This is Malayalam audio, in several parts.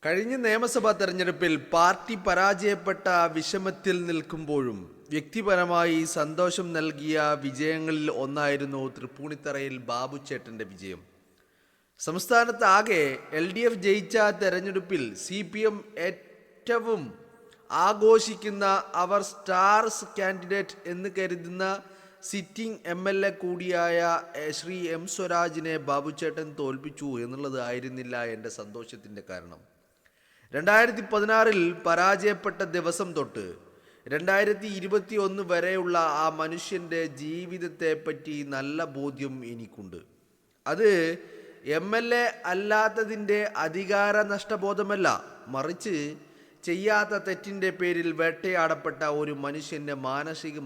കഴിഞ്ഞ നിയമസഭാ തെരഞ്ഞെടുപ്പിൽ പാർട്ടി പരാജയപ്പെട്ട വിഷമത്തിൽ നിൽക്കുമ്പോഴും വ്യക്തിപരമായി സന്തോഷം നൽകിയ വിജയങ്ങളിൽ ഒന്നായിരുന്നു തൃപ്പൂണിത്തറയിൽ ബാബുച്ചേട്ടൻ്റെ വിജയം. സംസ്ഥാനത്താകെ LDF ജയിച്ച തെരഞ്ഞെടുപ്പിൽ CPM ഏറ്റവും ആഘോഷിക്കുന്ന അവർ സ്റ്റാർസ് കാൻഡിഡേറ്റ് എന്ന് കരുതുന്ന സിറ്റിംഗ് MLA കൂടിയായ ശ്രീ M സ്വരാജിനെ ബാബുച്ചേട്ടൻ തോൽപ്പിച്ചു എന്നുള്ളത് ആയിരുന്നില്ല എൻ്റെ സന്തോഷത്തിൻ്റെ കാരണം. 2016 പരാജയപ്പെട്ട ദിവസം തൊട്ട് 2021 വരെയുള്ള ആ മനുഷ്യൻ്റെ ജീവിതത്തെ പറ്റി നല്ല ബോധ്യം എനിക്കുണ്ട്. അത് MLA അല്ലാത്തതിൻ്റെ അധികാര നഷ്ടബോധമല്ല, മറിച്ച് ചെയ്യാത്ത തെറ്റിൻ്റെ പേരിൽ വേട്ടയാടപ്പെട്ട ഒരു മനുഷ്യൻ്റെ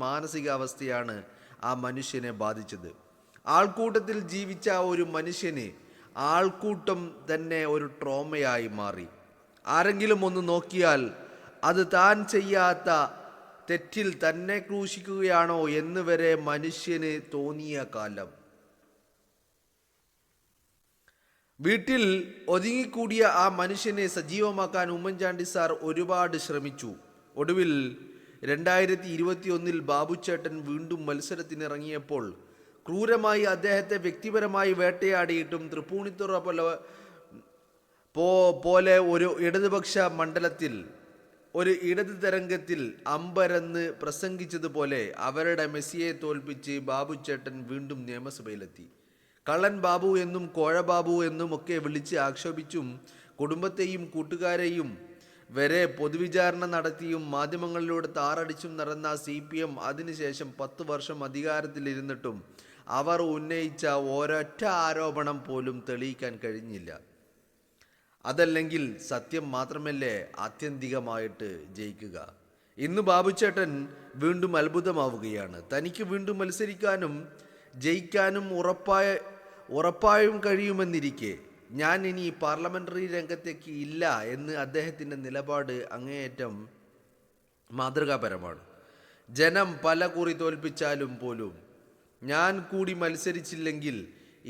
മാനസികാവസ്ഥയാണ് ആ മനുഷ്യനെ ബാധിച്ചത്. ആൾക്കൂട്ടത്തിൽ ജീവിച്ച ഒരു മനുഷ്യന് ആൾക്കൂട്ടം തന്നെ ഒരു ട്രോമയായി മാറി. ആരെങ്കിലും ഒന്ന് നോക്കിയാൽ അത് താൻ ചെയ്യാത്ത തെറ്റിൽ തന്നെ ക്രൂശിക്കുകയാണോ എന്ന് വരെ മനുഷ്യന് തോന്നിയ കാലം. വീട്ടിൽ ഒതുങ്ങിക്കൂടിയ ആ മനുഷ്യനെ സജീവമാക്കാൻ ഉമ്മൻചാണ്ടി സാർ ഒരുപാട് ശ്രമിച്ചു. ഒടുവിൽ 2021 ബാബുച്ചേട്ടൻ വീണ്ടും മത്സരത്തിനിറങ്ങിയപ്പോൾ ക്രൂരമായി അദ്ദേഹത്തെ വ്യക്തിപരമായി വേട്ടയാടിയിട്ടും തൃപ്പൂണിത്തുറ പോലെ ഒരു ഇടതുപക്ഷ മണ്ഡലത്തിൽ ഒരു ഇടത് തരംഗത്തിൽ അമ്പരന്ന് പ്രസംഗിച്ചതുപോലെ അവരുടെ മെസ്സിയെ തോൽപ്പിച്ച് ബാബുച്ചേട്ടൻ വീണ്ടും നിയമസഭയിലെത്തി. കള്ളൻ ബാബു എന്നും കോഴബാബു എന്നും ഒക്കെ വിളിച്ച് ആക്ഷേപിച്ചും കുടുംബത്തെയും കൂട്ടുകാരെയും വരെ പൊതുവിചാരണ നടത്തിയും മാധ്യമങ്ങളിലൂടെ താറടിച്ചും നടന്ന CPM അതിനുശേഷം 10 വർഷം അധികാരത്തിലിരുന്നിട്ടും അവർ ഉന്നയിച്ച ഒരൊറ്റ ആരോപണം പോലും തെളിയിക്കാൻ കഴിഞ്ഞില്ല. അതല്ലെങ്കിൽ സത്യം മാത്രമല്ലേ ആത്യന്തികമായിട്ട് ജയിക്കുക. ഇന്ന് ബാബുച്ചേട്ടൻ വീണ്ടും അത്ഭുതമാവുകയാണ്. തനിക്ക് വീണ്ടും മത്സരിക്കാനും ജയിക്കാനും ഉറപ്പായും കഴിയുമെന്നിരിക്കെ ഞാൻ ഇനി പാർലമെൻ്ററി രംഗത്തേക്ക് ഇല്ല എന്ന് അദ്ദേഹത്തിൻ്റെ നിലപാട് അങ്ങേയറ്റം മാതൃകാപരമാണ്. ജനം പല കുറി തോൽപ്പിച്ചാലും പോലും ഞാൻ കൂടി മത്സരിച്ചില്ലെങ്കിൽ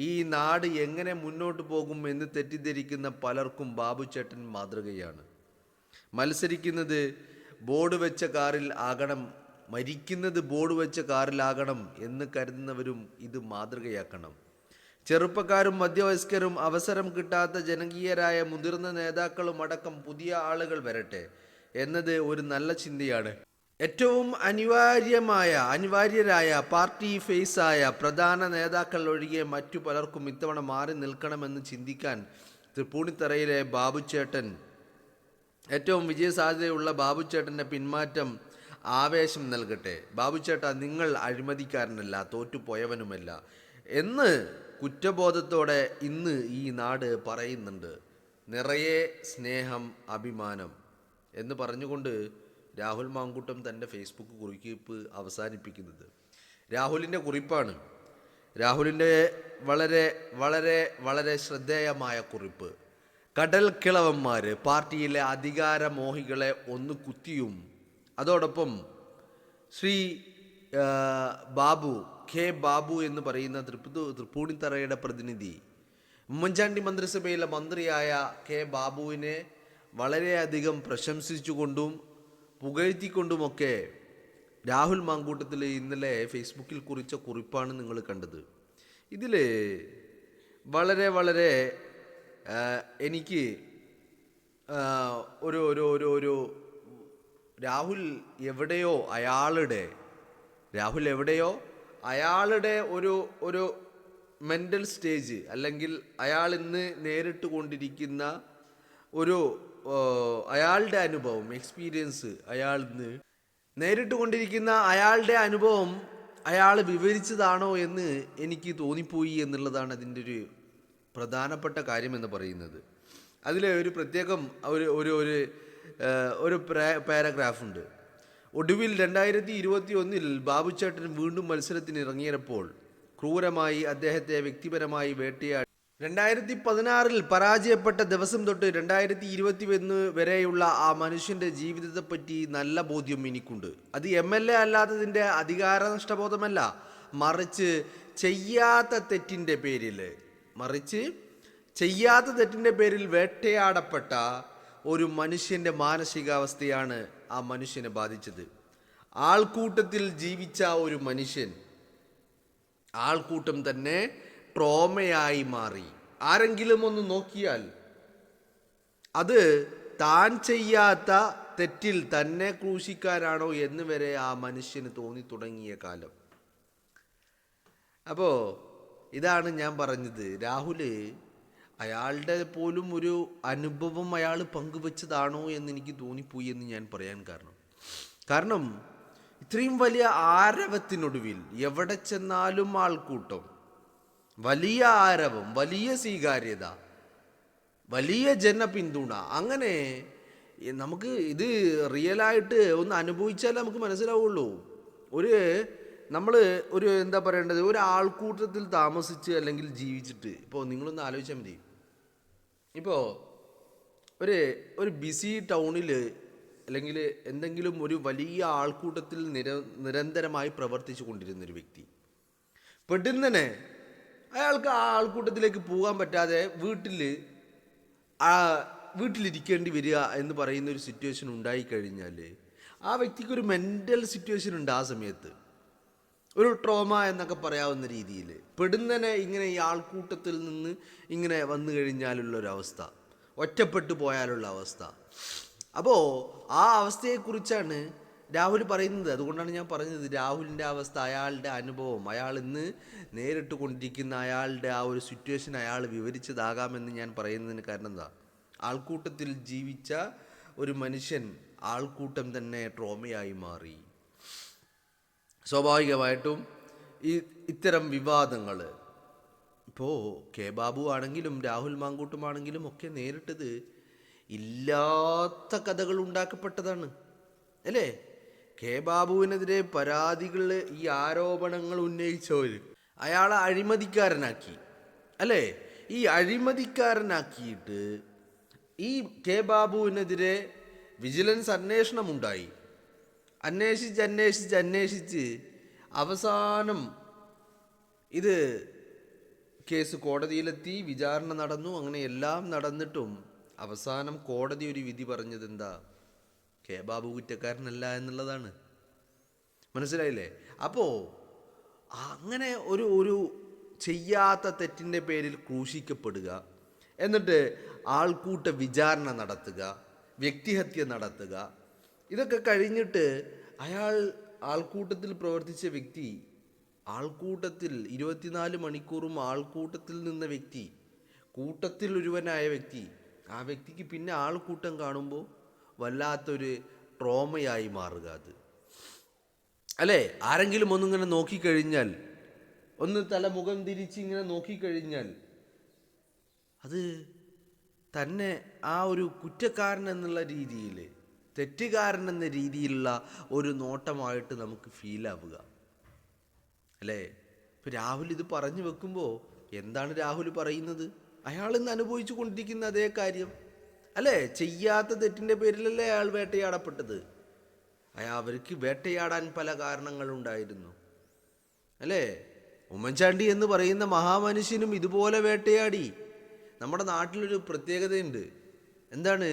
ഈ നാട് എങ്ങനെ മുന്നോട്ട് പോകും എന്ന് തെറ്റിദ്ധരിക്കുന്ന പലർക്കും ബാബുച്ചേട്ടൻ മാതൃകയാണ്. മത്സരിക്കുന്നത് ബോർഡ് വെച്ച കാറിൽ ആകണം, മരിക്കുന്നത് ബോർഡ് വെച്ച കാറിലാകണം എന്ന് കരുതുന്നവരും ഇത് മാതൃകയാക്കണം. ചെറുപ്പക്കാരും മധ്യവയസ്കരും അവസരം കിട്ടാത്ത ജനകീയരായ മുതിർന്ന നേതാക്കളും അടക്കം പുതിയ ആളുകൾ വരട്ടെ എന്നത് ഒരു നല്ല ചിന്തയാണ്. ഏറ്റവും അനിവാര്യരായ പാർട്ടി ഫേസായ പ്രധാന നേതാക്കൾ ഒഴികെ മറ്റു പലർക്കും ഇത്തവണ മാറി നിൽക്കണമെന്ന് ചിന്തിക്കാൻ തൃപ്പൂണിത്തറയിലെ ബാബുച്ചേട്ടൻ ഏറ്റവും വിജയസാധ്യതയുള്ള ബാബുച്ചേട്ടൻ്റെ പിന്മാറ്റം ആവേശം നൽകട്ടെ. ബാബുച്ചേട്ട, നിങ്ങൾ അഴിമതിക്കാരനല്ല, തോറ്റുപോയവനുമല്ല എന്ന് കുറ്റബോധത്തോടെ ഇന്ന് ഈ നാട് പറയുന്നുണ്ട്. നിറയെ സ്നേഹം, അഭിമാനം എന്ന് പറഞ്ഞുകൊണ്ട് രാഹുൽ മാങ്കൂട്ടം തൻ്റെ ഫേസ്ബുക്ക് കുറിപ്പ് അവസാനിപ്പിക്കുന്നത്. രാഹുലിൻ്റെ കുറിപ്പാണ്. രാഹുലിൻ്റെ വളരെ വളരെ വളരെ ശ്രദ്ധേയമായ കുറിപ്പ്. കടൽ കിളവന്മാർ പാർട്ടിയിലെ അധികാരമോഹികളെ ഒന്ന് കുത്തിയും അതോടൊപ്പം ശ്രീ ബാബു ബാബു എന്ന് പറയുന്ന തൃപ്പൂണിത്തറയുടെ പ്രതിനിധി ഉമ്മൻചാണ്ടി മന്ത്രിസഭയിലെ മന്ത്രിയായ ബാബുവിനെ വളരെയധികം പ്രശംസിച്ചുകൊണ്ടും പുകഴ്ത്തിക്കൊണ്ടുമൊക്കെ രാഹുൽ മാങ്കൂട്ടത്തിൽ ഇന്നലെ ഫേസ്ബുക്കിൽ കുറിച്ച കുറിപ്പാണ് നിങ്ങൾ കണ്ടത്. ഇതിൽ വളരെ വളരെ എനിക്ക് ഒരു രാഹുൽ എവിടെയോ അയാളുടെ ഒരു മെൻ്റൽ സ്റ്റേജ്, അല്ലെങ്കിൽ അയാൾ ഇന്ന് നേരിട്ട് കൊണ്ടിരിക്കുന്ന അയാളുടെ അനുഭവം, എക്സ്പീരിയൻസ്, അയാൾ ഇന്ന് നേരിട്ട് കൊണ്ടിരിക്കുന്ന അയാളുടെ അനുഭവം അയാൾ വിവരിച്ചതാണോ എന്ന് എനിക്ക് തോന്നിപ്പോയി എന്നുള്ളതാണ് അതിൻ്റെ ഒരു പ്രധാനപ്പെട്ട കാര്യമെന്ന് പറയുന്നത്. അതിൽ ഒരു പ്രത്യേകം ഒരു പാരഗ്രാഫുണ്ട്. ഒടുവിൽ 2021 ബാബുച്ചേട്ടൻ വീണ്ടും മത്സരത്തിന് ഇറങ്ങിയപ്പോൾ ക്രൂരമായി അദ്ദേഹത്തെ വ്യക്തിപരമായി വേട്ടയാടി 2016 പരാജയപ്പെട്ട ദിവസം തൊട്ട് 2021 വരെയുള്ള ആ മനുഷ്യൻ്റെ ജീവിതത്തെപ്പറ്റി നല്ല ബോധ്യം എനിക്കുണ്ട്. അത് MLA അല്ലാത്തതിൻ്റെ അധികാര നഷ്ടബോധമല്ല, മറിച്ച് ചെയ്യാത്ത തെറ്റിൻ്റെ പേരിൽ വേട്ടയാടപ്പെട്ട ഒരു മനുഷ്യൻ്റെ മാനസികാവസ്ഥയാണ് ആ മനുഷ്യനെ ബാധിച്ചത്. ആൾക്കൂട്ടത്തിൽ ജീവിച്ച ഒരു മനുഷ്യൻ ആൾക്കൂട്ടം തന്നെ ട്രോമയായി മാറി. ആരെങ്കിലും ഒന്ന് നോക്കിയാൽ അത് താൻ ചെയ്യാത്ത തെറ്റിൽ തന്നെ ക്രൂശിക്കാനാണോ എന്ന് വരെ ആ മനുഷ്യന് തോന്നി തുടങ്ങിയ കാലം. അപ്പോൾ ഇതാണ് ഞാൻ പറഞ്ഞത്. രാഹുല് അയാളുടെ പോലും ഒരു അനുഭവം അയാൾ പങ്കുവെച്ചതാണോ എന്ന് എനിക്ക് തോന്നിപ്പോയി എന്ന് ഞാൻ പറയാൻ കാരണം ഇത്രയും വലിയ ആരവത്തിനൊടുവിൽ എവിടെ ചെന്നാലും ആൾക്കൂട്ടം, വലിയ ആരവം, വലിയ സ്വീകാര്യത, വലിയ ജനപിന്തുണ. അങ്ങനെ നമുക്ക് ഇത് റിയലായിട്ട് ഒന്ന് അനുഭവിച്ചാലേ നമുക്ക് മനസ്സിലാവുള്ളൂ. നമ്മൾ എന്താ പറയേണ്ടത്, ഒരു ആൾക്കൂട്ടത്തിൽ താമസിച്ച് അല്ലെങ്കിൽ ജീവിച്ചിട്ട് ഇപ്പോൾ നിങ്ങളൊന്ന് ആലോചിച്ചാൽ മതി. ഇപ്പോൾ ഒരു ബിസി ടൗണിൽ അല്ലെങ്കിൽ എന്തെങ്കിലും ഒരു വലിയ ആൾക്കൂട്ടത്തിൽ നിരന്തരമായി പ്രവർത്തിച്ചു കൊണ്ടിരുന്നൊരു വ്യക്തി പെട്ടെന്ന് അയാൾക്ക് ആ ആൾക്കൂട്ടത്തിലേക്ക് പോകാൻ പറ്റാതെ വീട്ടിലിരിക്കേണ്ടി വരിക എന്ന് പറയുന്ന ഒരു സിറ്റുവേഷൻ ഉണ്ടായിക്കഴിഞ്ഞാൽ ആ വ്യക്തിക്ക് ഒരു മെൻ്റൽ സിറ്റുവേഷൻ ഉണ്ട്. ആ സമയത്ത് ഒരു ട്രോമ എന്നൊക്കെ പറയാവുന്ന രീതിയിൽ പെടുന്നനെ ഇങ്ങനെ ഈ ആൾക്കൂട്ടത്തിൽ നിന്ന് ഇങ്ങനെ വന്നു കഴിഞ്ഞാലുള്ളൊരവസ്ഥ, ഒറ്റപ്പെട്ടു പോയാലുള്ള അവസ്ഥ. അപ്പോൾ ആ അവസ്ഥയെക്കുറിച്ചാണ് രാഹുൽ പറയുന്നത്. അതുകൊണ്ടാണ് ഞാൻ പറഞ്ഞത് രാഹുലിൻ്റെ അവസ്ഥ, അയാളുടെ അനുഭവം, അയാൾ ഇന്ന് നേരിട്ട് കൊണ്ടിരിക്കുന്ന അയാളുടെ ആ ഒരു സിറ്റുവേഷൻ അയാൾ വിവരിച്ചതാകാമെന്ന് ഞാൻ പറയുന്നതിന് കാരണം എന്താ, ആൾക്കൂട്ടത്തിൽ ജീവിച്ച ഒരു മനുഷ്യൻ ആൾക്കൂട്ടം തന്നെ ട്രോമയായി മാറി. സ്വാഭാവികമായിട്ടും ഇത്തരം വിവാദങ്ങൾ ഇപ്പോൾ കെ ബാബു ആണെങ്കിലും രാഹുൽ മാങ്കൂട്ടുമാണെങ്കിലും ഒക്കെ നേരിട്ടത് ഇല്ലാത്ത കഥകൾ ഉണ്ടാക്കപ്പെട്ടതാണ് അല്ലേ. കെ ബാബുവിനെതിരെ പരാതികൾ, ഈ ആരോപണങ്ങൾ ഉന്നയിച്ചവർ അയാളെ അഴിമതിക്കാരനാക്കി അല്ലേ. ഈ അഴിമതിക്കാരനാക്കിയിട്ട് ഈ കെ ബാബുവിനെതിരെ വിജിലൻസ് അന്വേഷണമുണ്ടായി. അന്വേഷിച്ച് അവസാനം ഇത് കേസ് കോടതിയിലെത്തി, വിചാരണ നടന്നു. അങ്ങനെ എല്ലാം നടന്നിട്ടും അവസാനം കോടതി ഒരു വിധി പറഞ്ഞത് എന്താ, കെ ബാബു കുറ്റക്കാരനല്ല എന്നുള്ളതാണ്. മനസ്സിലായില്ലേ? അപ്പോൾ അങ്ങനെ ഒരു ചെയ്യാത്ത തെറ്റിൻ്റെ പേരിൽ ക്രൂശിക്കപ്പെടുക, എന്നിട്ട് ആൾക്കൂട്ട വിചാരണ നടത്തുക, വ്യക്തിഹത്യ നടത്തുക, ഇതൊക്കെ കഴിഞ്ഞിട്ട് ആൾക്കൂട്ടത്തിൽ പ്രവർത്തിച്ച വ്യക്തി, ആൾക്കൂട്ടത്തിൽ 24 മണിക്കൂറും ആൾക്കൂട്ടത്തിൽ നിന്ന വ്യക്തി, കൂട്ടത്തിൽ ഒരുവനായ വ്യക്തി, ആ വ്യക്തിക്ക് പിന്നെ ആൾക്കൂട്ടം കാണുമ്പോൾ വല്ലാത്തൊരു ട്രോമയായി മാറുക അത് അല്ലേ. ആരെങ്കിലും ഒന്നിങ്ങനെ നോക്കിക്കഴിഞ്ഞാൽ, ഒന്ന് മുഖം തിരിച്ച് ഇങ്ങനെ നോക്കിക്കഴിഞ്ഞാൽ അത് തന്നെ ആ ഒരു കുറ്റക്കാരൻ എന്നുള്ള രീതിയിൽ, തെറ്റുകാരൻ എന്ന രീതിയിലുള്ള ഒരു നോട്ടമായിട്ട് നമുക്ക് ഫീലാവുക അല്ലേ. ഇപ്പം രാഹുൽ ഇത് പറഞ്ഞു വെക്കുമ്പോൾ എന്താണ് രാഹുൽ പറയുന്നത്? അയാൾ ഇന്ന് അനുഭവിച്ചു കൊണ്ടിരിക്കുന്ന അതേ കാര്യം അല്ലേ. ചെയ്യാത്ത തെറ്റിൻ്റെ പേരിലല്ലേ അയാൾ വേട്ടയാടപ്പെട്ടത്. അവർക്ക് വേട്ടയാടാൻ പല കാരണങ്ങളുണ്ടായിരുന്നു അല്ലേ. ഉമ്മൻചാണ്ടി എന്ന് പറയുന്ന മഹാമനുഷ്യനും ഇതുപോലെ വേട്ടയാടി. നമ്മുടെ നാട്ടിലൊരു പ്രത്യേകതയുണ്ട്. എന്താണ്,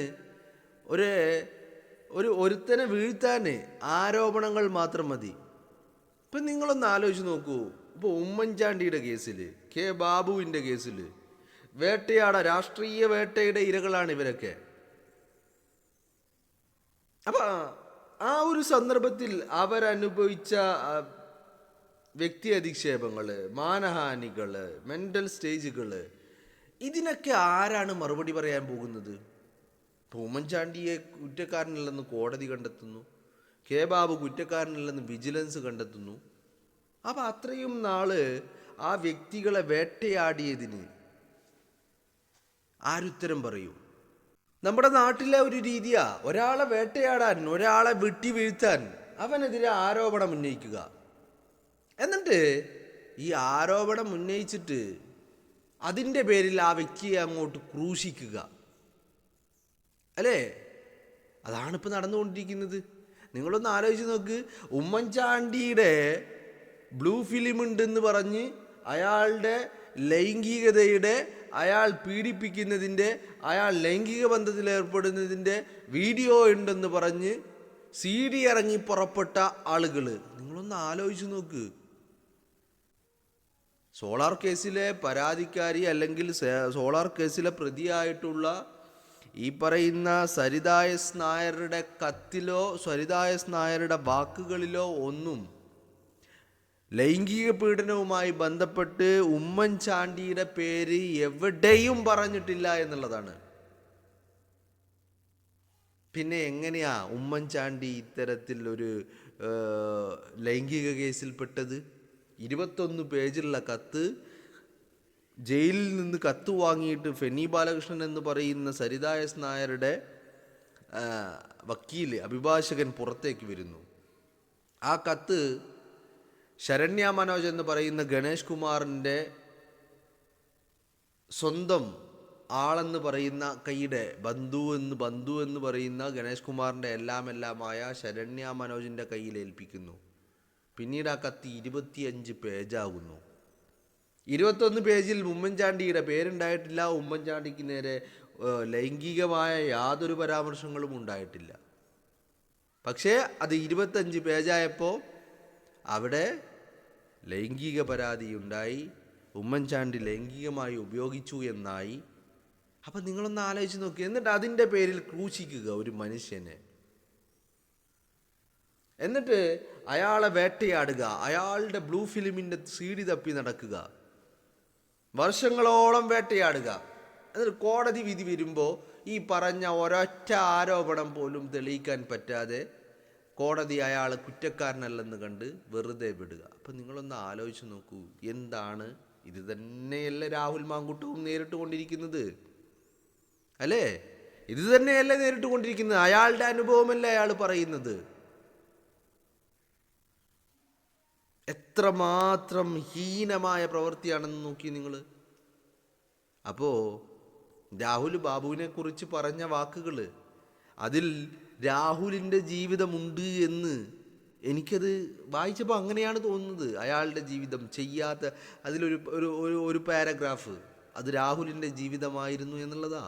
ഒരുത്തനെ വീഴ്ത്താൻ ആരോപണങ്ങൾ മാത്രം മതി. ഇപ്പം നിങ്ങളൊന്ന് ആലോചിച്ച് നോക്കൂ. ഇപ്പോൾ ഉമ്മൻചാണ്ടിയുടെ കേസിൽ, കെ ബാബുവിൻ്റെ കേസിൽ രാഷ്ട്രീയ വേട്ടയുടെ ഇരകളാണ് ഇവരൊക്കെ. അപ്പം ആ ഒരു സന്ദർഭത്തിൽ അവരനുഭവിച്ച വ്യക്തി അധിക്ഷേപങ്ങൾ, മാനഹാനികൾ, മെൻ്റൽ സ്റ്റേജുകൾ, ഇതിനൊക്കെ ആരാണ് മറുപടി പറയാൻ പോകുന്നത്? ഉമ്മൻചാണ്ടിയെ കുറ്റക്കാരനല്ലെന്ന് കോടതി കണ്ടെത്തുന്നു, കെ ബാബു കുറ്റക്കാരനല്ലെന്ന് വിജിലൻസ് കണ്ടെത്തുന്നു. അപ്പം അത്രയും നാള് ആ വ്യക്തികളെ വേട്ടയാടിയതിന് ആരുത്തരം പറയൂ? നമ്മുടെ നാട്ടിലെ ഒരു രീതിയാ, ഒരാളെ വേട്ടയാടാൻ, ഒരാളെ വെട്ടി വീഴ്ത്താൻ അവനെതിരെ ആരോപണം ഉന്നയിക്കുക, എന്നിട്ട് ഈ ആരോപണം ഉന്നയിച്ചിട്ട് അതിൻ്റെ പേരിൽ ആ വ്യക്തിയെ അങ്ങോട്ട് ക്രൂശിക്കുക അല്ലേ. അതാണിപ്പോൾ നടന്നുകൊണ്ടിരിക്കുന്നത്. നിങ്ങളൊന്ന് ആലോചിച്ച് നോക്ക്. ഉമ്മൻചാണ്ടിയുടെ ബ്ലൂ ഫിലിം ഉണ്ടെന്ന് പറഞ്ഞ് അയാളുടെ ലൈംഗികതയുടെ അയാൾ പീഡിപ്പിക്കുന്നതിൻ്റെ, അയാൾ ലൈംഗിക ബന്ധത്തിൽ ഏർപ്പെടുന്നതിൻ്റെ വീഡിയോ ഉണ്ടെന്ന് പറഞ്ഞ് CD ഇറങ്ങി പുറപ്പെട്ട ആളുകൾ. നിങ്ങളൊന്ന് ആലോചിച്ച് നോക്ക്. സോളാർ കേസിലെ പരാതിക്കാരി അല്ലെങ്കിൽ സോളാർ കേസിലെ പ്രതിയായിട്ടുള്ള ഈ പറയുന്ന സരിത എസ് നായരുടെ കത്തിലോ സരിത എസ് നായരുടെ വാക്കുകളിലോ ഒന്നും ലൈംഗിക പീഡനവുമായി ബന്ധപ്പെട്ട് ഉമ്മൻചാണ്ടിയുടെ പേര് എവിടെയും പറഞ്ഞിട്ടില്ല എന്നുള്ളതാണ്. പിന്നെ എങ്ങനെയാ ഉമ്മൻചാണ്ടി ഇത്തരത്തിൽ ഒരു ലൈംഗിക കേസിൽപ്പെട്ടത്? 21 പേജുള്ള കത്ത്, ജയിലിൽ നിന്ന് കത്ത് വാങ്ങിയിട്ട് ഫെന്നി ബാലകൃഷ്ണൻ എന്ന് പറയുന്ന സരിത എസ് നായരുടെ വക്കീല്, അഭിഭാഷകൻ പുറത്തേക്ക് വരുന്നു. ആ കത്ത് ശരണ്യ മനോജ് എന്ന് പറയുന്ന ഗണേഷ് കുമാറിൻ്റെ സ്വന്തം ആളെന്ന് പറയുന്ന കൈയുടെ ബന്ധു എന്ന് പറയുന്ന ഗണേഷ് കുമാറിൻ്റെ എല്ലാമായ ശരണ്യ മനോജിൻ്റെ കയ്യിൽ ഏൽപ്പിക്കുന്നു. പിന്നീട് ആ കത്ത് 25 പേജാകുന്നു. 21 പേജിൽ ഉമ്മൻചാണ്ടിയുടെ പേരുണ്ടായിട്ടില്ല. ഉമ്മൻചാണ്ടിക്ക് നേരെ ലൈംഗികമായ യാതൊരു പരാമർശങ്ങളും ഉണ്ടായിട്ടില്ല. പക്ഷേ അത് 25 പേജായപ്പോൾ അവിടെ ലൈംഗിക പരാതിയുണ്ടായി, ഉമ്മൻചാണ്ടി ലൈംഗികമായി ഉപയോഗിച്ചു എന്നായി. അപ്പം നിങ്ങളൊന്ന് ആലോചിച്ച് നോക്കി. എന്നിട്ട് അതിൻ്റെ പേരിൽ ക്രൂശിക്കുക ഒരു മനുഷ്യനെ, എന്നിട്ട് അയാളെ വേട്ടയാടുക, അയാളുടെ ബ്ലൂ ഫിലിമിൻ്റെ CD തപ്പി നടക്കുക, വർഷങ്ങളോളം വേട്ടയാടുക. എന്നിട്ട് കോടതി വിധി വരുമ്പോൾ ഈ പറഞ്ഞ ഒരൊറ്റ ആരോപണം പോലും തെളിയിക്കാൻ പറ്റാതെ കോടതി അയാൾ കുറ്റക്കാരനല്ലെന്ന് കണ്ട് വെറുതെ വിടുക. അപ്പം നിങ്ങളൊന്ന് ആലോചിച്ച് നോക്കൂ, എന്താണ് ഇത്? തന്നെയല്ലേ രാഹുൽ മാങ്കൂട്ടവും നേരിട്ട് കൊണ്ടിരിക്കുന്നത്? അല്ലേ? ഇത് തന്നെയല്ലേ നേരിട്ട് കൊണ്ടിരിക്കുന്നത്? അയാളുടെ അനുഭവമല്ലേ അയാൾ പറയുന്നത്? എത്രമാത്രം ഹീനമായ പ്രവൃത്തിയാണെന്ന് നോക്കി നിങ്ങൾ. അപ്പോൾ രാഹുൽ ബാബുവിനെ കുറിച്ച് പറഞ്ഞ വാക്കുകൾ, അതിൽ രാഹുലിൻ്റെ ജീവിതമുണ്ട് എന്ന് എനിക്കത് വായിച്ചപ്പോൾ അങ്ങനെയാണ് തോന്നുന്നത്. അയാളുടെ ജീവിതം ചെയ്യാത്ത അതിലൊരു ഒരു പാരഗ്രാഫ് അത് രാഹുലിൻ്റെ ജീവിതമായിരുന്നു എന്നുള്ളതാ.